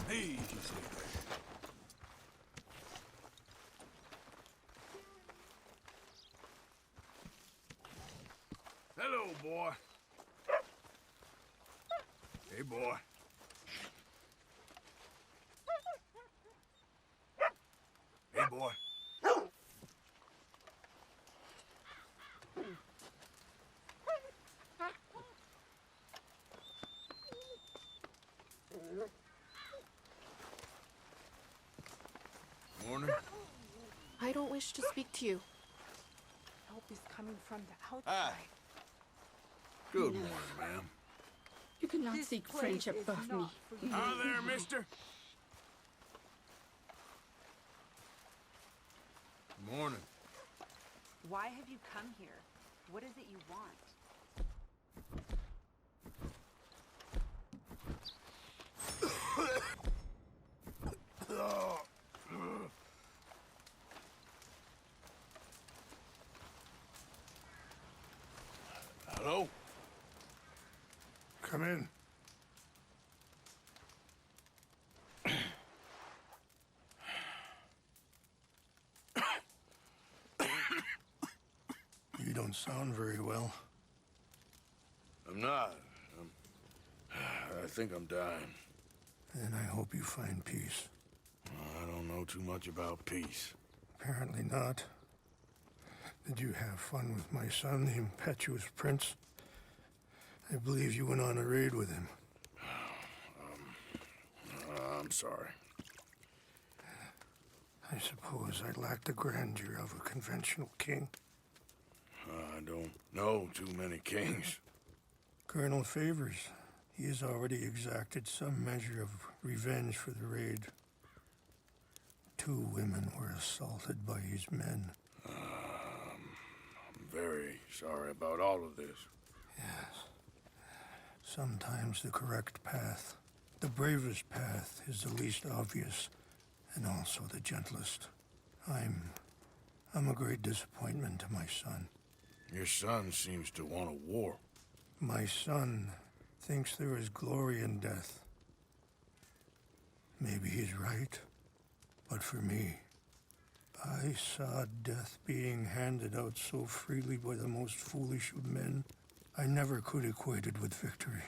Easy. Hello, boy. Hey, boy. Hey, boy. Morning. I don't wish to speak to you. Help is coming from the outside. Hi. Good morning, ma'am. You cannot This seek place friendship is of me. not for you. Hi there, mister. Morning. Why have you come here? What is it you want? Hello? Come in. You don't sound very well. I'm not. I think I'm dying. And I hope you find peace. I don't know too much about peace. Apparently not. Did you have fun with my son, the impetuous prince? I believe you went on a raid with him. I'm sorry. I suppose I lack the grandeur of a conventional king. I don't know too many kings. Colonel Favors, he has already exacted some measure of revenge for the raid. 2 women were assaulted by his men. I'm very sorry about all of this. Yes. Sometimes the correct path, the bravest path, is the least obvious, and also the gentlest. I'm a great disappointment to my son. Your son seems to want a war. My son thinks there is glory in death. Maybe he's right, but for me, I saw death being handed out so freely by the most foolish of men, I never could equate it with victory.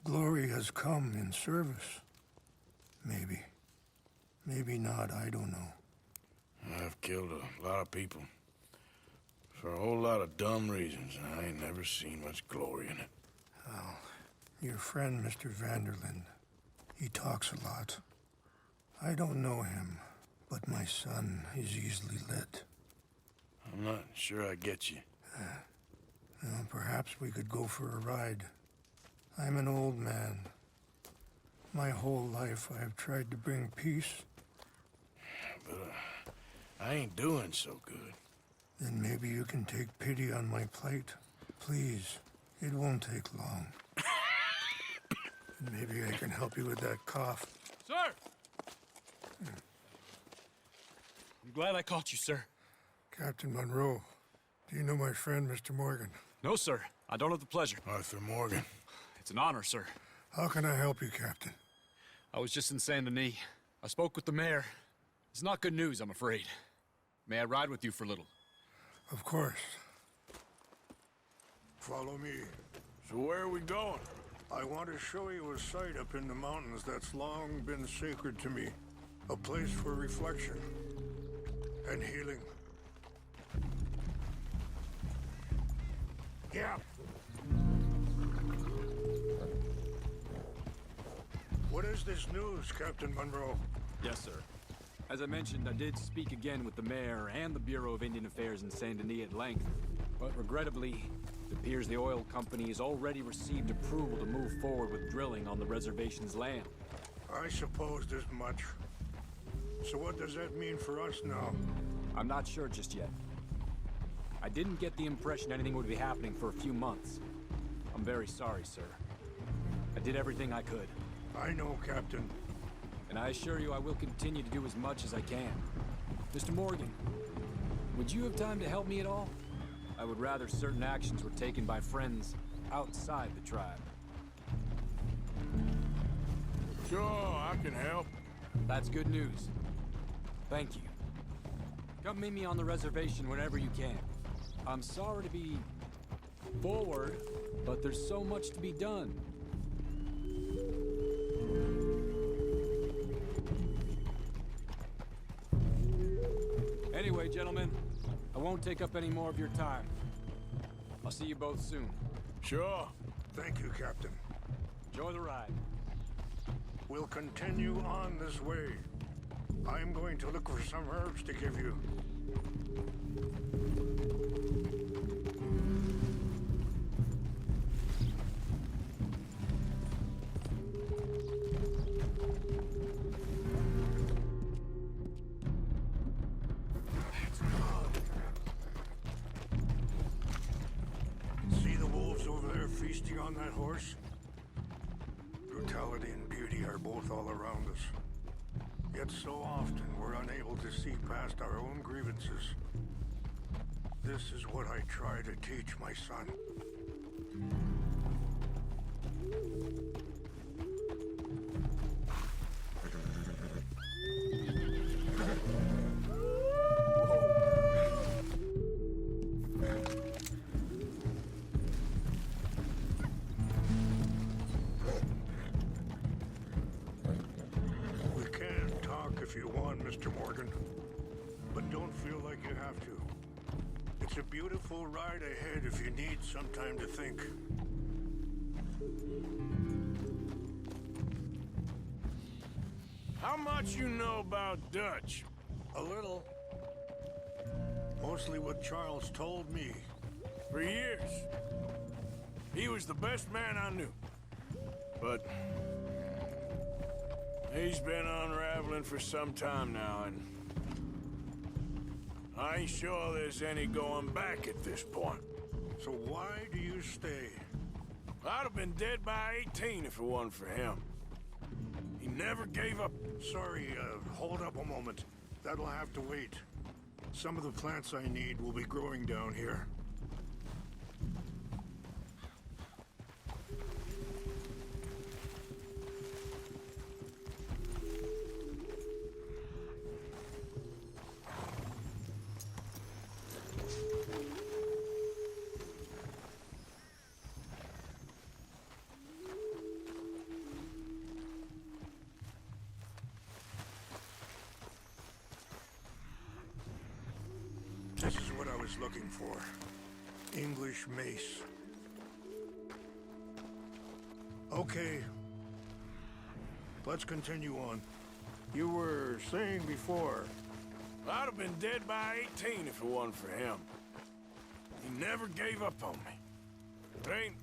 Glory has come in service. Maybe. Maybe not, I don't know. I've killed a lot of people. For a whole lot of dumb reasons, and I ain't never seen much glory in it. Well, your friend, Mr. Vanderlyn, he talks a lot. I don't know him, but my son is easily led. I'm not sure I get you. Well, perhaps we could go for a ride. I'm an old man. My whole life I have tried to bring peace. But I ain't doing so good. Then maybe you can take pity on my plight. Please, it won't take long. And maybe I can help you with that cough. Sir! I'm glad I caught you, sir. Captain Monroe, do you know my friend, Mr. Morgan? No, sir. I don't have the pleasure. Arthur Morgan. It's an honor, sir. How can I help you, Captain? I was just in Saint Denis. I spoke with the mayor. It's not good news, I'm afraid. May I ride with you for a little? Of course. Follow me. So where are we going? I want to show you a site up in the mountains that's long been sacred to me. A place for reflection and healing. Yeah. What is this news, Captain Monroe? Yes, sir. As I mentioned, I did speak again with the mayor and the Bureau of Indian Affairs in Saint Denis at length. But regrettably, it appears the oil company has already received approval to move forward with drilling on the reservation's land. I supposed as much. So what does that mean for us now? I'm not sure just yet. I didn't get the impression anything would be happening for a few months. I'm very sorry, sir. I did everything I could. I know, Captain. And I assure you I will continue to do as much as I can. Mr. Morgan, would you have time to help me at all? I would rather certain actions were taken by friends outside the tribe. Sure, I can help. That's good news. Thank you. Come meet me on the reservation whenever you can. I'm sorry to be forward, but there's so much to be done. Anyway, gentlemen, I won't take up any more of your time. I'll see you both soon. Sure. Thank you, Captain. Enjoy the ride. We'll continue on this way. I'm going to look for some herbs to give you. See the wolves over there feasting on that horse? Brutality and beauty are both all around us. Yet so often we're unable to see past our own grievances. This is what I try to teach my son. We can talk if you want, Mr. Morgan. But don't feel like you have to. It's a beautiful ride ahead if you need some time to think. How much you know about Dutch? A little. Mostly what Charles told me. For years. He was the best man I knew. But he's been unraveling for some time now, and I ain't sure there's any going back at this point. So why do you stay? I'd have been dead by 18 if it wasn't for him. He never gave up. Sorry, hold up a moment. That'll have to wait. Some of the plants I need will be growing down here. This is what I was looking for. English mace. Okay. Let's continue on. You were saying before... I'd have been dead by 18 if it wasn't for him. He never gave up on me. It ain't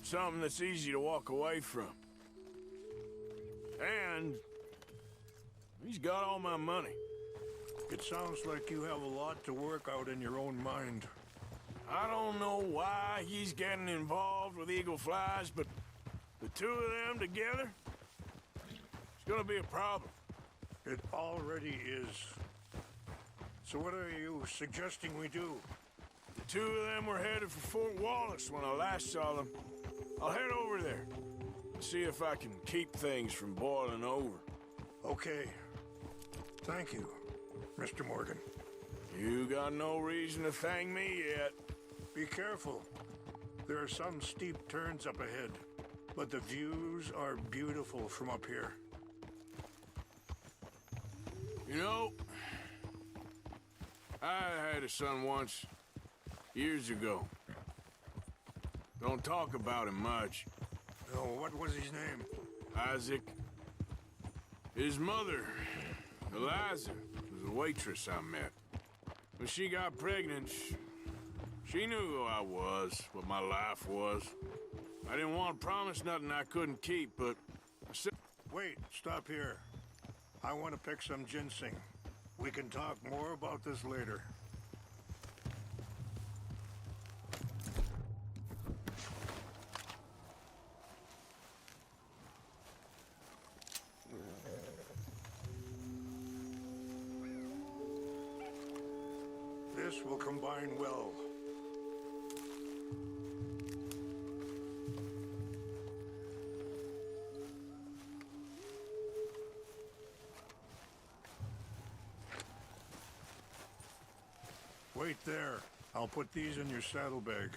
something that's easy to walk away from. And he's got all my money. It sounds like you have a lot to work out in your own mind. I don't know why he's getting involved with Eagle Flies, but the two of them together, it's gonna be a problem. It already is. So what are you suggesting we do? The two of them were headed for Fort Wallace when I last saw them. I'll head over there and see if I can keep things from boiling over. Okay. Thank you, Mr. Morgan. You got no reason to thank me yet. Be careful. There are some steep turns up ahead, but the views are beautiful from up here. You know, I had a son once, years ago. Don't talk about him much. Oh, what was his name? Isaac. His mother, Eliza, was a waitress I met. When she got pregnant, she knew who I was, what my life was. I didn't want to promise nothing I couldn't keep, but I said... Wait, stop here. I want to pick some ginseng. We can talk more about this later. This will combine well. Wait there. I'll put these in your saddlebag.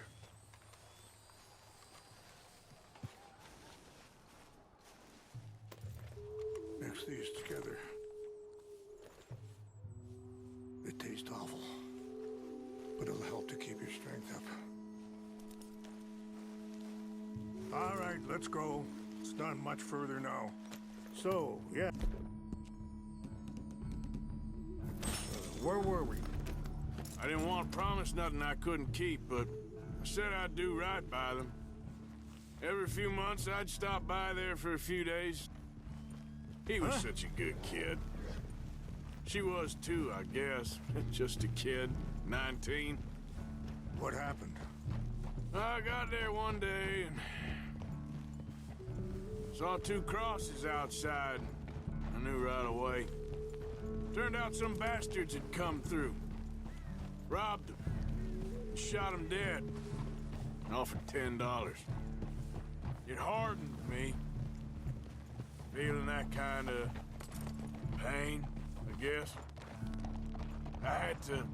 Mix these together. They taste awful, but it'll help to keep your strength up. All right, let's go. It's not much further now. So, yeah. Where were we? I didn't want to promise nothing I couldn't keep, but I said I'd do right by them. Every few months, I'd stop by there for a few days. He was such a good kid. She was too, I guess. Just a kid, 19. What happened? I got there one day and saw 2 crosses outside. I knew right away. Turned out some bastards had come through. Robbed them. Shot them dead. Offered $10. It hardened me. Feeling that kind of pain, I guess. I had to...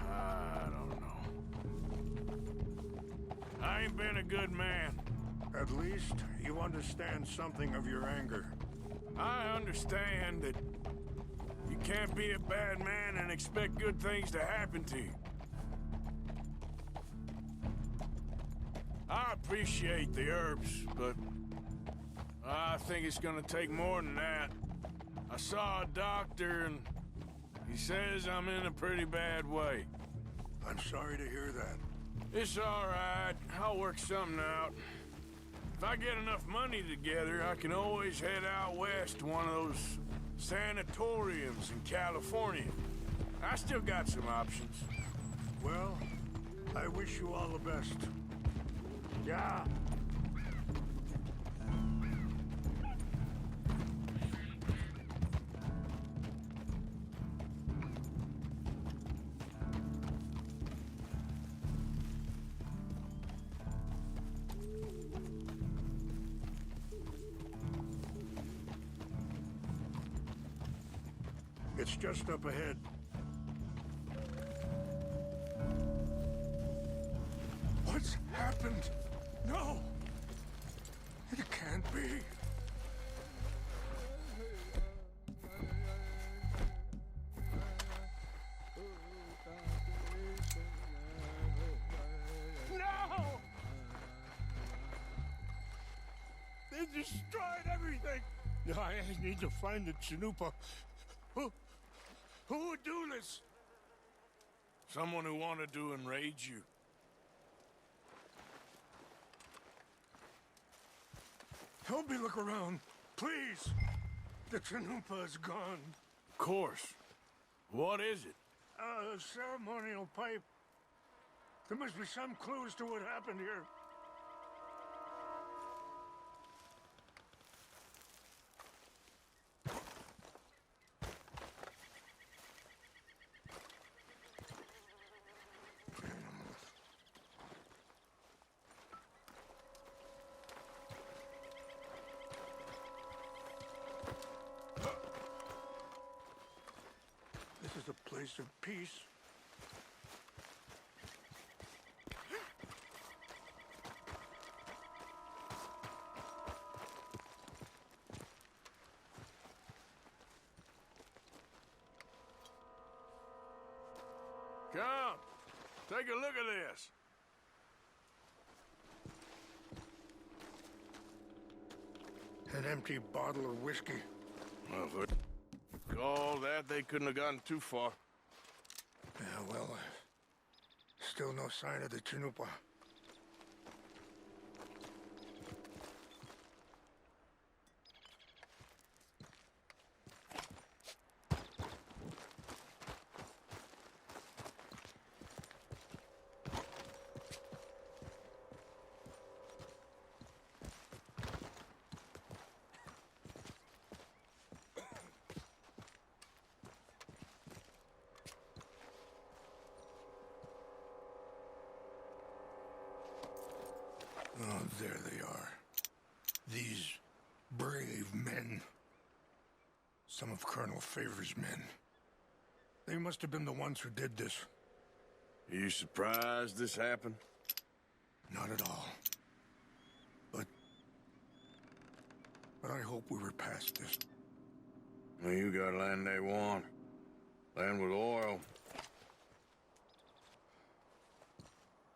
I don't know. I ain't been a good man. At least you understand something of your anger. I understand that you can't be a bad man and expect good things to happen to you. I appreciate the herbs, but I think it's gonna take more than that. I saw a doctor and he says I'm in a pretty bad way. I'm sorry to hear that. It's all right. I'll work something out. If I get enough money together, I can always head out west to one of those sanatoriums in California. I still got some options. Well, I wish you all the best. Yeah. It's just up ahead. What's happened? No! It can't be. No! They destroyed everything! I need to find the Chanupa. Who would do this? Someone who wanted to enrage you. Help me look around, please. The Chanupa is gone. Of course. What is it? A ceremonial pipe. There must be some clues to what happened here. This is a place of peace. Come, take a look at this. An empty bottle of whiskey. Well, for all that, they couldn't have gotten too far. Yeah, well, still no sign of the Chanupa. Oh, there they are. These brave men. Some of Colonel Favor's men. They must have been the ones who did this. Are you surprised this happened? Not at all. But I hope we were past this. Well, you got land they want. Land with oil.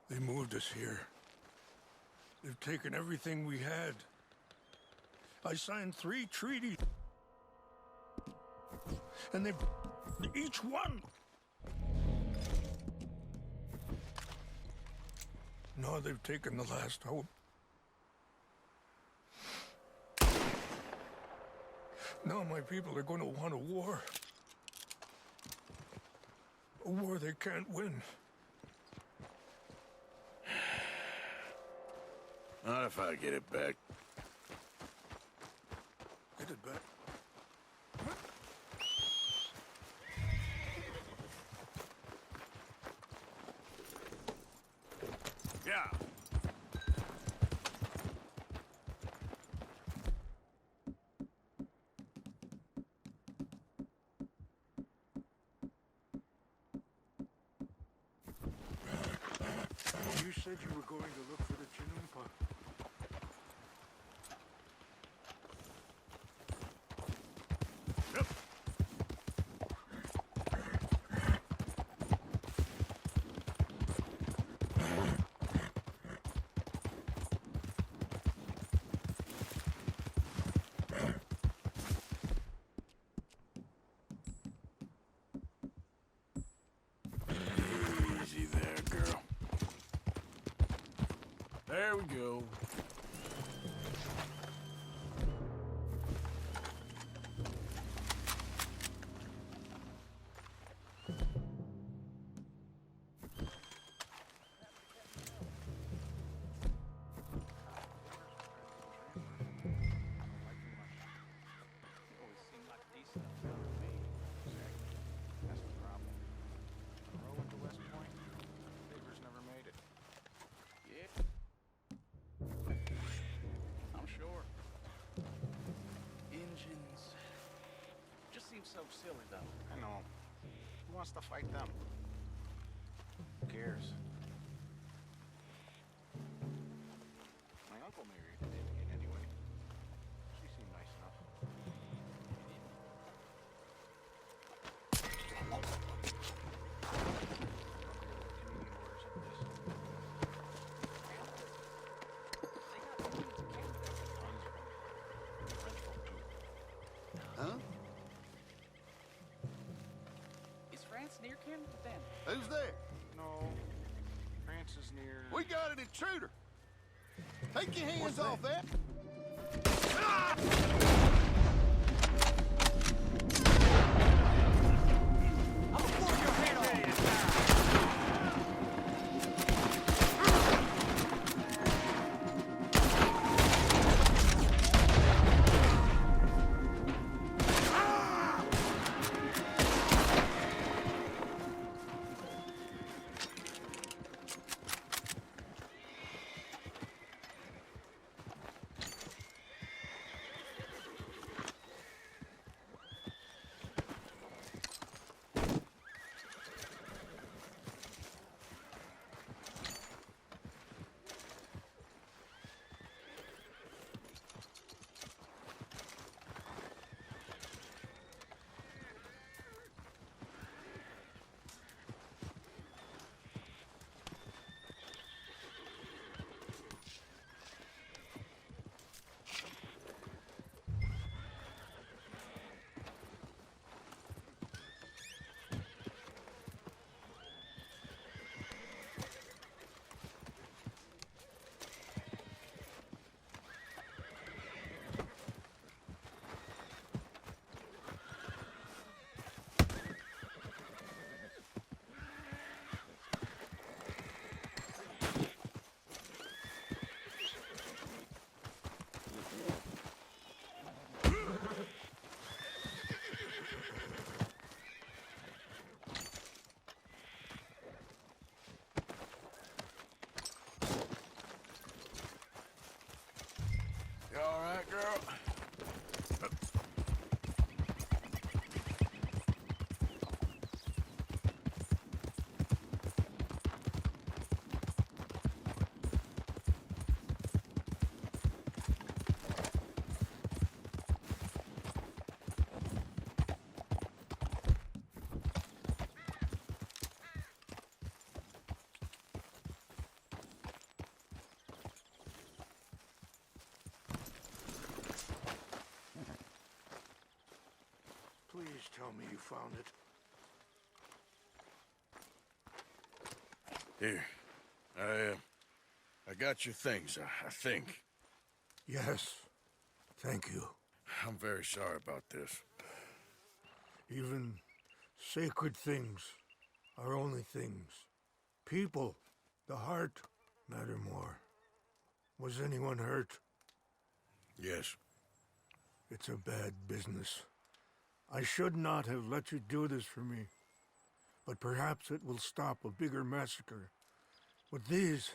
They moved us here. They've taken everything we had. I signed 3 treaties. And they've... each one! Now they've taken the last hope. Now my people are going to want a war. A war they can't win. Not if I get it back. Get it back. Yeah. You said you were going to look for the Chinumpa. Easy there, girl. There we go. So silly, though. I know. Who wants to fight them? Who cares? My uncle married an Indian anyway. She seemed nice enough. Huh? France near Canada then? Who's there? No. France is near... We got an intruder. Take your hands off that. tell me you found it? Here. I got your things, I think. Yes. Thank you. I'm very sorry about this. Even sacred things are only things. People, the heart, matter more. Was anyone hurt? Yes. It's a bad business. I should not have let you do this for me. But perhaps it will stop a bigger massacre. With these,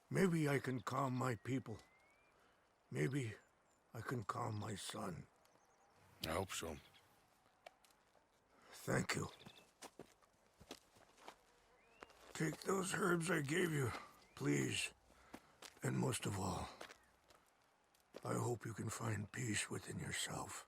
maybe I can calm my people. Maybe I can calm my son. I hope so. Thank you. Take those herbs I gave you, please. And most of all, I hope you can find peace within yourself.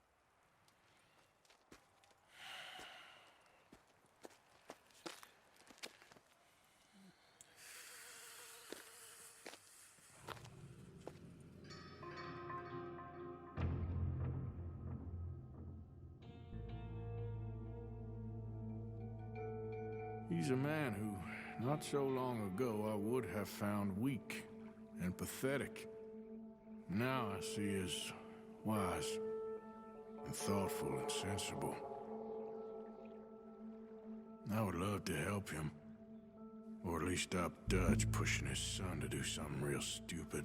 He's a man who, not so long ago, I would have found weak and pathetic. Now I see as wise and thoughtful and sensible. I would love to help him, or at least stop Dutch pushing his son to do something real stupid.